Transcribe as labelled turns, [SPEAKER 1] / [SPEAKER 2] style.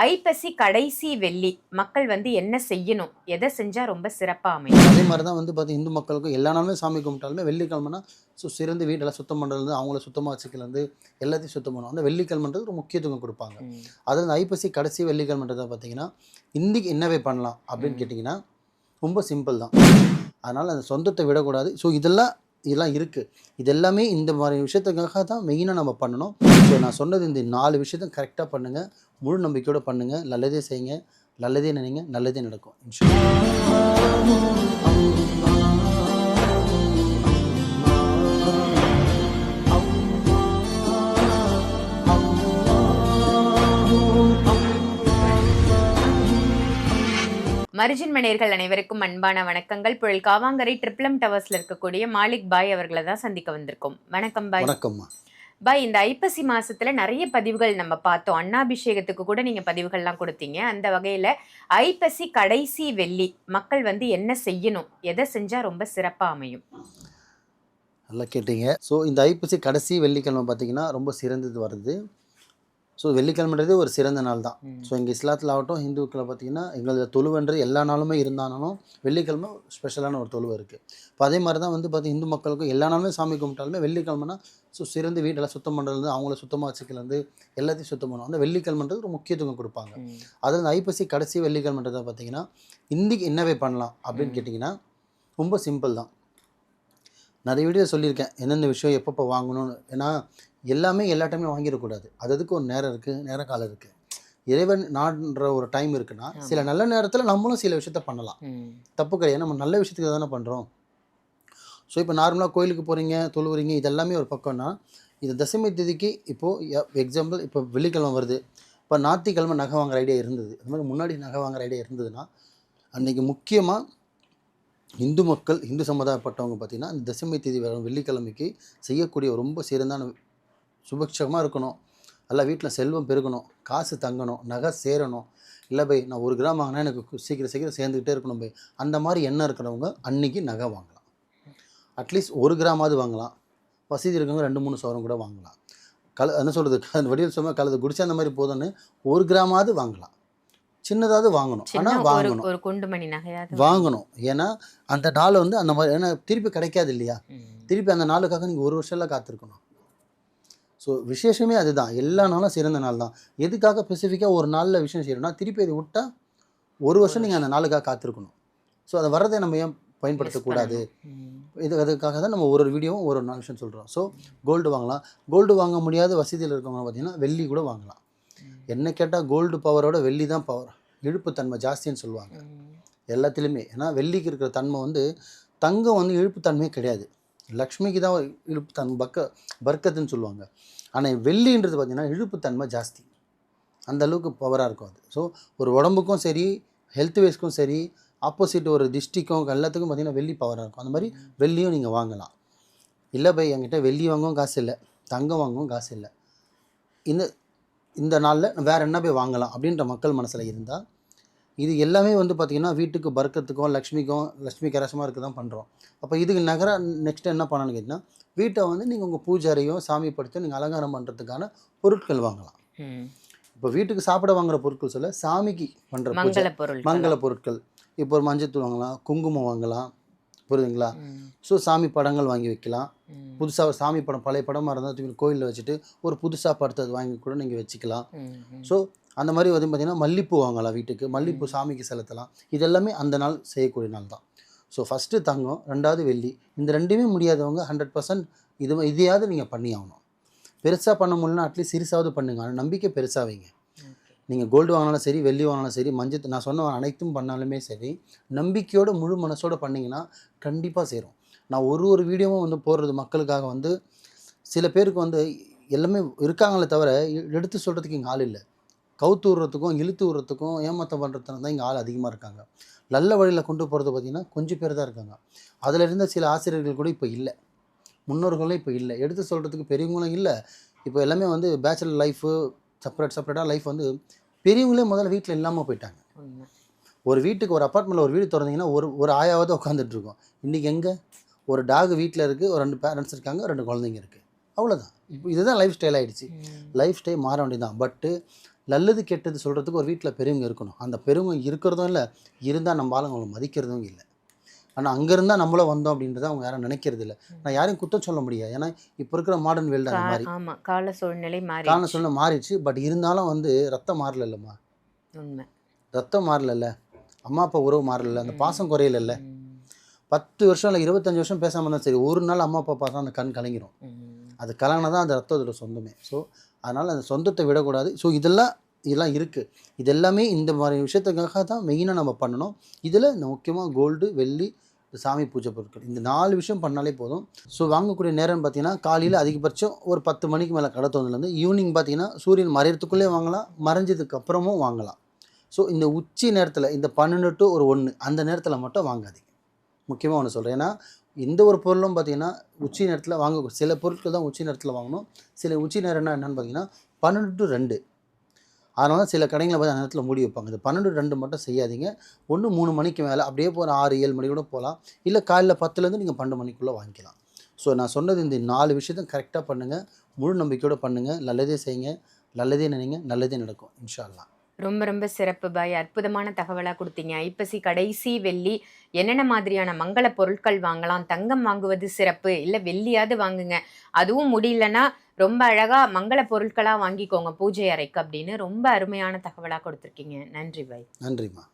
[SPEAKER 1] ஐப்பசி கடைசி வெள்ளி மக்கள் என்ன செய்யணும், எதை செஞ்சா ரொம்ப சிறப்பா அமையும்?
[SPEAKER 2] அதே மாதிரி தான் பார்த்தீங்கன்னா இந்து மக்களுக்கும் எல்லா நாளுமே சாமி கும்பிட்டாலுமே வெள்ளிக்கிழமைனா சிறந்து வீட்டெல்லாம் சுத்தம் பண்ணுறது, அவங்கள சுத்தமாக வச்சுக்கிறது, எல்லாத்தையும் சுத்தம் பண்ணுவோம். அந்த வெள்ளிக்கிழமைன்றது ஒரு முக்கியத்துவம் கொடுப்பாங்க. அதில் இந்த ஐப்பசி கடைசி வெள்ளிக்கிழமைன்றதை பார்த்தீங்கன்னா இன்றைக்கி என்னவே பண்ணலாம் அப்படின்னு கேட்டிங்கன்னா ரொம்ப சிம்பிள் தான். அதனால் அந்த சொந்தத்தை விடக்கூடாது. ஸோ இதெல்லாம் இருக்குது. இது எல்லாமே இந்த மாதிரி விஷயத்துக்காக தான் மெயினாக நம்ம பண்ணணும். ஸோ நான் சொன்னது இந்த 4 விஷயத்தை கரெக்டாக பண்ணுங்கள், முழு நம்பிக்கையோடு பண்ணுங்கள், நல்லதே செய்யுங்க, நல்லதே நினைங்க, நல்லதே நடக்கும்.
[SPEAKER 1] மரிஜின் மணியர்கள் அனைவருக்கும் அன்பான வணக்கங்கள். புழல் காவாங்கரை ட்ரிப்ளம் டவர்ஸ்ல இருக்கக்கூடிய மாலிக் பாய் அவர்களை தான் சந்திக்க வந்திருக்கோம். வணக்கம் பாய்.
[SPEAKER 2] வணக்கம்மா
[SPEAKER 1] பாய், இந்த ஐப்பசி மாசத்துல நிறைய பதிவுகள் நம்ம பார்த்தோம். அண்ணாபிஷேகத்துக்கு கூட நீங்க பதிவுகள்லாம் கொடுத்தீங்க. அந்த வகையில ஐப்பசி கடைசி வெள்ளி மக்கள் என்ன செய்யணும், எதை செஞ்சா ரொம்ப சிறப்பா அமையும்?
[SPEAKER 2] நல்லா கேட்டீங்க. ஸோ இந்த ஐப்பசி கடைசி வெள்ளிக்கிழமை பார்த்தீங்கன்னா ரொம்ப சிறந்தது வருது. ஸோ வெள்ளிக்கிழமைன்றது ஒரு சிறந்த நாள் தான். ஸோ எங்கள் இஸ்லாத்தில் ஆகட்டும், ஹிந்துக்களை பார்த்திங்கன்னா எங்களது தொழுவன்றது எல்லா நாளுமே இருந்தாலும் வெள்ளிக்கிழமை ஸ்பெஷலான ஒரு தொழுவை இருக்குது. இப்போ அதே மாதிரி தான் பார்த்திங்கன்னா இந்து மக்களுக்கும் எல்லா நாளுமே சாமி கும்பிட்டாலுமே வெள்ளிக்கிழமைனா சிறந்து வீட்டெல்லாம் சுத்தம் பண்ணுறது, அவங்கள சுத்தமாக வச்சுக்கிறது, எல்லாத்தையும் சுத்தம் பண்ணுவோம். அந்த வெள்ளிக்கிழமைன்றது ஒரு முக்கியத்துவம் கொடுப்பாங்க. அதில் இந்த ஐப்பசி கடைசி வெள்ளிக்கிழமைன்றதை பார்த்திங்கன்னா இன்றைக்கி என்னவே பண்ணலாம் அப்படின்னு கேட்டிங்கன்னா ரொம்ப சிம்பிள் தான். நிறைய வீடியோ சொல்லியிருக்கேன் என்னென்ன விஷயம் எப்பப்போ வாங்கணும்னு. ஏன்னா எல்லாமே எல்லா டைமே வாங்கிடக்கூடாது. அதுக்கு ஒரு நேரம் இருக்குது, நேர காலம் இருக்குது. இறைவன் நாடுன்ற ஒரு டைம் இருக்குன்னா சில நல்ல நேரத்தில் நம்மளும் சில விஷயத்த பண்ணலாம், தப்பு கிடையாது. நம்ம நல்ல விஷயத்துக்கு தானே பண்ணுறோம். ஸோ இப்போ நார்மலாக கோயிலுக்கு போகிறீங்க, தொழுவுறீங்க, இதெல்லாமே ஒரு பக்கம்னா இது தசமி தேதிக்கு இப்போது எக்ஸாம்பிள் இப்போ வெள்ளிக்கிழமை வருது, இப்போ ஞாயிற்றுக்கிழமை நகை வாங்குற ஐடியா இருந்தது, அது மாதிரி முன்னாடி நகை வாங்குற ஐடியா இருந்ததுன்னா அன்றைக்கி முக்கியமாக இந்து மக்கள், இந்து சமுதாயப்பட்டவங்க பார்த்திங்கன்னா இந்த தசமி தேதி வரும் வெள்ளிக்கிழமைக்கு செய்யக்கூடிய ரொம்ப சிறந்தான சுபக்ஷமாக இருக்கணும், நல்லா வீட்டில் செல்வம் பெருகணும், காசு தங்கணும், நகை சேரணும், இல்லை பை நான் 1 கிராம் வாங்கினா எனக்கு சீக்கிரம் சேர்ந்துக்கிட்டே இருக்கணும் பை, அந்த மாதிரி எண்ணம் இருக்கிறவங்க அன்றைக்கி நகை வாங்கலாம். அட்லீஸ்ட் 1 கிராமாவது வாங்கலாம். வசதி இருக்கவங்க 2-3 சவரம் கூட வாங்கலாம். என்ன சொல்கிறது, அந்த வடிவில் சொன்னால் கலது குடிச்சா அந்த மாதிரி போதும்னு 1 கிராமாவது வாங்கலாம். சின்னதாவது வாங்கணும், ஆனால் வாங்கணும்,
[SPEAKER 1] ஒரு குண்டுமணி நகையாவது
[SPEAKER 2] வாங்கணும். ஏன்னா அந்த நாள் அந்த மாதிரி, ஏன்னா திருப்பி கிடைக்காது இல்லையா, திருப்பி அந்த நாளுக்காக நீங்கள் 1 வருஷம்லாம் காத்திருக்கணும். ஸோ விசேஷமே அதுதான். எல்லா நாளும் சிறந்த நாள் தான். எதுக்காக ஸ்பெசிஃபிக்காக ஒரு நாளில் விஷயம் செய்யணும்னா திருப்பி அதை விட்டால் 1 வருஷம் நீங்கள் அந்த நாளுக்காக காத்திருக்கணும். ஸோ அதை வரதை நம்ம ஏன் பயன்படுத்தக்கூடாது? அதுக்காக தான் நம்ம ஒரு வீடியோவும் ஒரு நாள் விஷயம் சொல்கிறோம். ஸோ கோல்டு வாங்கலாம். கோல்டு வாங்க முடியாத வசதியில் இருக்கவங்க பார்த்திங்கன்னா வெள்ளி கூட வாங்கலாம். என்ன கேட்டால் கோல்டு பவரோட வெள்ளி தான் பவர், இழுப்புத்தன்மை ஜாஸ்தின்னு சொல்லுவாங்க எல்லாத்துலேயுமே. ஏன்னா வெள்ளிக்கு இருக்கிற தன்மை தங்கம் இழுப்புத்தன்மையே கிடையாது. லக்ஷ்மிக்கு தான் இழுப்புத்தன்மை பர்க்கத்துன்னு சொல்லுவாங்க. ஆனால் வெள்ளின்றது பார்த்திங்கன்னா இழுப்புத்தன்மை ஜாஸ்தி, அந்த அளவுக்கு பவராக இருக்கும் அது. ஸோ ஒரு உடம்புக்கும் சரி, ஹெல்த் வைஸ்க்கும் சரி, ஆப்போசிட் ஒரு டிஸ்ட்ரிக்கும் எல்லாத்துக்கும் பார்த்திங்கன்னா வெள்ளி பவராக இருக்கும். அந்த மாதிரி வெள்ளியும் நீங்கள் வாங்கலாம். இல்லை பை என்கிட்ட வெள்ளி வாங்கவும் காசு இல்லை, தங்கம் வாங்கவும் காசு இல்லை, இந்த நாளில் வேறு என்ன போய் வாங்கலாம் அப்படின்ற மக்கள் மனசில் இருந்தால் இது எல்லாமே பார்த்திங்கன்னா வீட்டுக்கு பர்க்கத்துக்கும் லக்ஷ்மி கரசமாக இருக்க தான் பண்ணுறோம். அப்போ இதுக்கு நெக்ஸ்ட் என்ன பண்ணணும்னு கேட்டிங்கன்னா வீட்டை நீங்கள் உங்கள் பூஜை அறையும் சாமி படுத்து நீங்கள் அலங்காரம் பண்ணுறதுக்கான பொருட்கள் வாங்கலாம். இப்போ வீட்டுக்கு சாப்பிட வாங்குகிற பொருட்கள் சொல்ல சாமிக்கு பண்ணுற மங்கள பொருட்கள். இப்போ ஒரு மஞ்சத்தூள் வாங்கலாம், குங்குமம் வாங்கலாம், புரியுதுங்களா? ஸோ சாமி படங்கள் வாங்கி வைக்கலாம். புதுசாக சாமி படம் பழைய படமாக இருந்தால் கோயிலில் வச்சுட்டு ஒரு புதுசாக படுத்தது வாங்கி கூட நீங்கள் வச்சுக்கலாம். ஸோ அந்த மாதிரி பார்த்திங்கன்னா மல்லிப்பூ வாங்கலாம், வீட்டுக்கு மல்லிப்பூ சாமிக்கு செலுத்தலாம். இதெல்லாமே அந்த நாள் செய்யக்கூடிய நாள் தான். ஸோ ஃபஸ்ட்டு தங்கம், 2வது வெள்ளி. இந்த 2மே முடியாதவங்க 100% இதையாவது நீங்கள் பண்ணி ஆகணும். பெருசாக பண்ண முடியலன்னா அட்லீஸ்ட் சிறுசாவது பண்ணுங்க, ஆனால் நம்பிக்கை பெருசாக வைங்க. நீங்கள் கோல்டு வாங்கினாலும் சரி, வெள்ளி வாங்கினாலும் சரி, நான் சொன்ன அனைத்தும் பண்ணாலுமே சரி, நம்பிக்கையோட முழு மனசோடு பண்ணிங்கன்னா கண்டிப்பாக சேரும். நான் ஒரு வீடியோவும் போடுறது மக்களுக்காக சில பேருக்கு எல்லாமே இருக்காங்களே தவிர எடுத்து சொல்கிறதுக்கு இங்கே ஆள் இல்லை. கவுத்து விடுறதுக்கும் இழுத்து விடுறதுக்கும் ஏமாற்றம் பண்ணுறதுக்கு தான் இங்கே ஆள் அதிகமாக இருக்காங்க. நல்ல வழியில் கொண்டு போகிறது பார்த்திங்கன்னா கொஞ்சம் பேர் தான் இருக்காங்க. அதில் இருந்த சில ஆசிரியர்கள் கூட இப்போ இல்லை, முன்னோர்களும் இப்போ இல்லை, எடுத்து சொல்கிறதுக்கு பெரியவங்களும் இல்லை. இப்போ எல்லாமே பேச்சுலர் லைஃபு, செப்பரேட்டாக லைஃப் பெரியவங்களே முதல்ல வீட்டில் இல்லாமல் போயிட்டாங்க. ஒரு வீட்டுக்கு ஒரு அப்பார்ட்மெண்ட்டில் ஒரு வீடு திறந்தீங்கன்னா ஒரு ஆயாவது உட்காந்துட்ருக்கோம். இன்றைக்கி எங்கே ஒரு டாக் வீட்டில் இருக்குது, ஒரு 2 பேரண்ட்ஸ் இருக்காங்க, 2 குழந்தைங்க இருக்குது, அவ்வளோதான். இப்போ இதுதான் லைஃப் ஸ்டைல் ஆகிடுச்சு. லைஃப் ஸ்டைல் மாற வேண்டியது தான். பட்டு நல்லது கெட்டது சொல்கிறதுக்கு ஒரு வீட்டில் பெரியவங்க இருக்கணும். அந்த பெரியவங்க இருக்கிறதும் இல்லை, இருந்தால் நம்ம ஆளுங்களை மதிக்கிறதும் இல்லை. ஆனால் அங்கே இருந்தால் நம்மளும் வந்தோம் அப்படின்றத அவங்க யாரும் நினைக்கிறது இல்லை. நான் யாரையும் குத்தம் சொல்ல முடியாது. ஏன்னா இப்போ இருக்கிற மாடர்ன் வேல்டு அந்த மாதிரி
[SPEAKER 1] ஆமா, கால சூழ்நிலை
[SPEAKER 2] காரணம் சொல்ல மாறிடுச்சு. பட் இருந்தாலும் வந்து ரத்தம் மாறல இல்லைம்மா,
[SPEAKER 1] உண்மை.
[SPEAKER 2] ரத்தம் மாறல, அம்மா அப்பா உறவு மாறல, அந்த பாசம் குறையில. 10 வருஷம் இல்லை 25 வருஷம் பேசாமல் இருந்தால் சரி, ஒரு நாள் அம்மா அப்பா பார்த்தா அந்த கண் கலங்கிரும். அது கலங்கினா தான் அந்த ரத்தத்தோட சொந்தமே. ஸோ அதனால் அந்த சொந்தத்தை விடக்கூடாது. ஸோ இதெல்லாம் இருக்குது. இது எல்லாமே இந்த மாதிரி விஷயத்துக்காக தான் மெயினாக நம்ம பண்ணணும். இதில் இந்த முக்கியமாக கோல்டு, வெள்ளி, சாமி பூஜை பொருட்கள், இந்த 4 விஷயம் பண்ணாலே போதும். ஸோ வாங்கக்கூடிய நேரம்னு பார்த்தீங்கன்னா காலையில் அதிகபட்சம் ஒரு 10 மணிக்கு மேலே கடை திறந்துலேருந்து ஈவினிங் பார்த்தீங்கன்னா சூரியன் மறையறதுக்குள்ளே வாங்கலாம், மறைஞ்சதுக்கு அப்புறமும் வாங்கலாம். ஸோ இந்த உச்சி நேரத்தில் இந்த 12 to 1 அந்த நேரத்தில் மட்டும் வாங்காதீங்க. முக்கியமாக ஒன்று சொல்கிறேன். ஏன்னா எந்த ஒரு பொருளும் பார்த்தீங்கன்னா உச்சி நேரத்தில் வாங்க, சில பொருட்கள் தான் உச்சி நேரத்தில் வாங்கணும். சில உச்சி நேரம்னா என்னென்னு பார்த்தீங்கன்னா 12 to 2. அதனால தான் சில கடைகளை பார்த்து அந்த நேரத்தில் மூடி வைப்பாங்க. இந்த 12 to 2 மட்டும் செய்யாதீங்க. 3 மணிக்கு மேலே அப்படியே போகிற 6-7 மணி கூட போகலாம். இல்லை காலையில் 10லேருந்து நீங்கள் 12 மணிக்குள்ளே வாங்கிக்கலாம். ஸோ நான் சொன்னது இந்த 4 விஷயத்தை கரெக்டாக பண்ணுங்கள். முழு நம்பிக்கையோடு பண்ணுங்கள். நல்லதே செய்யுங்க, நல்லதே நினைங்க, நல்லதே நடக்கும் இன்ஷா அல்லாஹ்.
[SPEAKER 1] ரொம்ப ரொம்ப சிறப்பு பாய். அற்புதமான தகவலாக கொடுத்தீங்க. ஐப்பசி கடைசி வெள்ளி என்னென்ன மாதிரியான மங்கள பொருட்கள் வாங்கலாம், தங்கம் வாங்குவது சிறப்பு இல்லை வெள்ளியாவது வாங்குங்க, அதுவும் முடியலன்னா ரொம்ப அழகா மங்கள பொருட்களா வாங்கிக்கோங்க பூஜை அறைக்கு அப்படின்னு ரொம்ப அருமையான தகவலாக கொடுத்துருக்கீங்க. நன்றி பாய்.
[SPEAKER 2] நன்றிம்மா.